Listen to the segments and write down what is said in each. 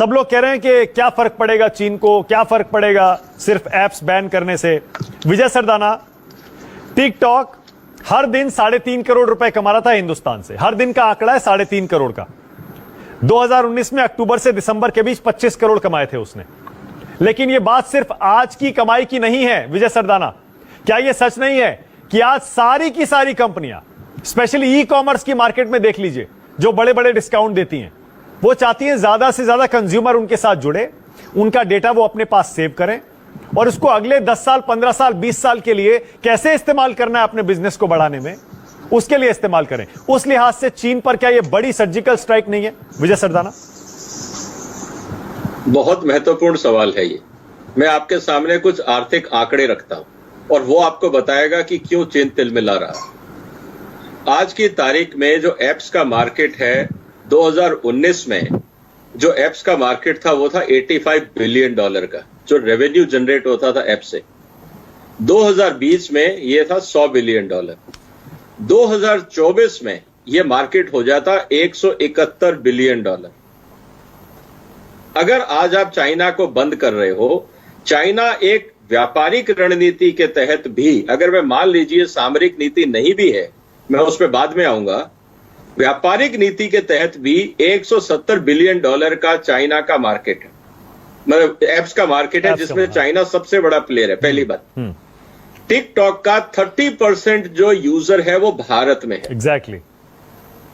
सब लोग कह रहे हैं कि क्या फर्क पड़ेगा चीन को, क्या फर्क पड़ेगा सिर्फ एप्स बैन करने से। विजय सरदाना, टिकटॉक हर दिन 3.5 करोड़ रुपए कमा रहा था हिंदुस्तान से। हर दिन का आंकड़ा है 3.5 करोड़ का। 2019 में अक्टूबर से दिसंबर के बीच 25 करोड़ कमाए थे उसने। लेकिन यह बात सिर्फ आज की कमाई की नहीं है विजय सरदाना। क्या यह सच नहीं है कि आज सारी की सारी कंपनियां, स्पेशली ई कॉमर्स की मार्केट में देख लीजिए, जो बड़े बड़े डिस्काउंट देती हैं, वो चाहती हैं ज्यादा से ज्यादा कंज्यूमर उनके साथ जुड़े, उनका डेटा वो अपने पास सेव करें और उसको अगले 10 साल, 15 साल, 20 साल के लिए कैसे इस्तेमाल करना है अपने बिजनेस को बढ़ाने में, उसके लिए इस्तेमाल करें। उस लिहाज से चीन पर क्या यह बड़ी सर्जिकल स्ट्राइक नहीं है विजय सरदाना? बहुत महत्वपूर्ण सवाल है ये। मैं आपके सामने कुछ आर्थिक आंकड़े रखता हूं और वो आपको बताएगा कि क्यों चीन तिलमिला रहा है। आज की तारीख में जो एप्स का मार्केट है, 2019 में जो एप्स का मार्केट था वो था $85 बिलियन का, जो रेवेन्यू जनरेट होता था ऐप से। 2020 में ये था $100 बिलियन। 2024 में ये मार्केट हो जाता $171 बिलियन। अगर आज आप चाइना को बंद कर रहे हो, चाइना एक व्यापारिक रणनीति के तहत भी, अगर मैं मान लीजिए सामरिक नीति नहीं भी है, मैं उस पर बाद में आऊंगा, व्यापारिक नीति के तहत भी $170 बिलियन का चाइना का मार्केट है, मतलब एप्स का मार्केट है, जिसमें चाइना सबसे बड़ा प्लेयर है। पहली बात, टिकटॉक का 30% जो यूजर है वो भारत में है। एग्जैक्टली।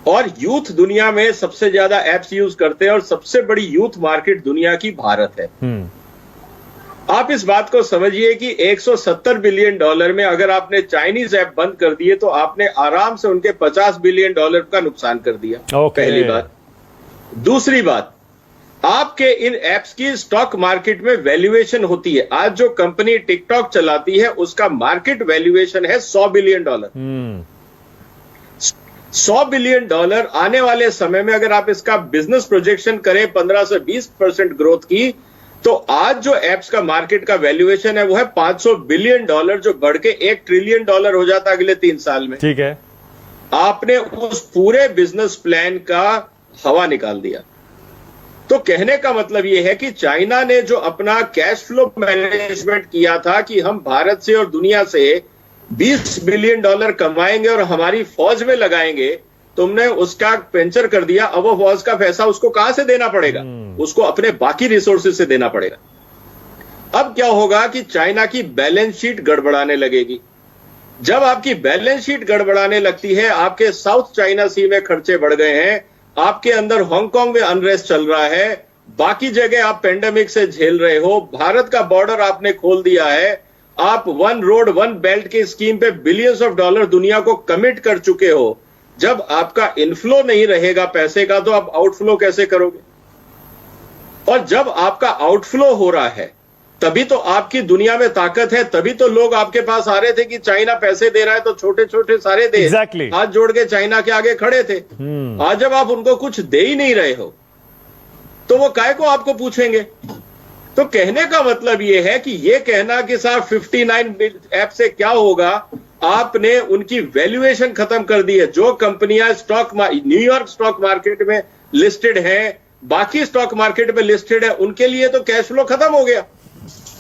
और यूथ दुनिया में सबसे ज्यादा एप्स यूज करते हैं और सबसे बड़ी यूथ मार्केट दुनिया की भारत है। आप इस बात को समझिए कि $170 बिलियन में अगर आपने चाइनीज ऐप बंद कर दिए तो आपने आराम से उनके $50 बिलियन का नुकसान कर दिया। पहली बात। दूसरी बात, आपके इन एप्स की स्टॉक मार्केट में वैल्यूएशन होती है। आज जो कंपनी टिकटॉक चलाती है उसका मार्केट वैल्यूएशन है $100 बिलियन। $100 बिलियन आने वाले समय में अगर आप इसका बिजनेस प्रोजेक्शन करें 15 से 20% ग्रोथ की, तो आज जो एप्स का मार्केट का वैल्यूएशन है वो है $500 बिलियन, जो बढ़ के $1 ट्रिलियन हो जाता है अगले 3 साल में। ठीक है। आपने उस पूरे बिजनेस प्लान का हवा निकाल दिया। तो कहने का मतलब यह है कि चाइना ने जो अपना कैश फ्लो मैनेजमेंट किया था कि हम भारत से और दुनिया से $20 बिलियन कमाएंगे और हमारी फौज में लगाएंगे, तुमने उसका पेंचर कर दिया। अब वो फौज का पैसा उसको कहां से देना पड़ेगा? उसको अपने बाकी रिसोर्सेज से देना पड़ेगा। अब क्या होगा कि चाइना की बैलेंस शीट गड़बड़ाने लगेगी। जब आपकी बैलेंस शीट गड़बड़ाने लगती है, आपके साउथ चाइना सी में खर्चे बढ़ गए हैं, आपके अंदर हांगकांग में अनरेस्ट चल रहा है, बाकी जगह आप पेंडेमिक से झेल रहे हो, भारत का बॉर्डर आपने खोल दिया है, आप वन रोड वन बेल्ट की स्कीम पे बिलियंस ऑफ डॉलर दुनिया को कमिट कर चुके हो। जब आपका इनफ्लो नहीं रहेगा पैसे का, तो आप आउटफ्लो कैसे करोगे? और जब आपका आउटफ्लो हो रहा है, तभी तो आपकी दुनिया में ताकत है। तभी तो लोग आपके पास आ रहे थे कि चाइना पैसे दे रहा है तो छोटे छोटे सारे दे। Exactly. हाथ जोड़ के चाइना के आगे खड़े थे। आज जब आप उनको कुछ दे ही नहीं रहे हो, तो वो काहे को आपको पूछेंगे? तो कहने का मतलब यह है कि यह कहना कि साहब 59 ऐप से क्या होगा, आपने उनकी वैल्यूएशन खत्म कर दी है। जो कंपनियां न्यूयॉर्क स्टॉक मार्केट में लिस्टेड हैं, बाकी स्टॉक मार्केट में लिस्टेड है, उनके लिए तो कैश फ्लो खत्म हो गया।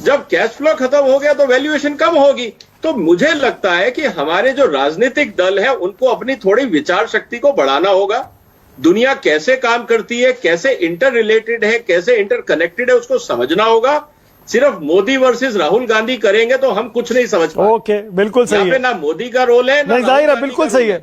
जब कैश फ्लो खत्म हो गया तो वैल्यूएशन कम होगी। तो मुझे लगता है कि हमारे जो राजनीतिक दल है उनको अपनी थोड़ी विचार शक्ति को बढ़ाना होगा। दुनिया कैसे काम करती है, कैसे इंटर रिलेटेड है, कैसे इंटर कनेक्टेड है, उसको समझना होगा। सिर्फ मोदी वर्सेस राहुल गांधी करेंगे तो हम कुछ नहीं समझ पाएंगे। ओके, बिल्कुल सही है। ना मोदी का रोल है, नहीं, जाहिर है, बिल्कुल सही है।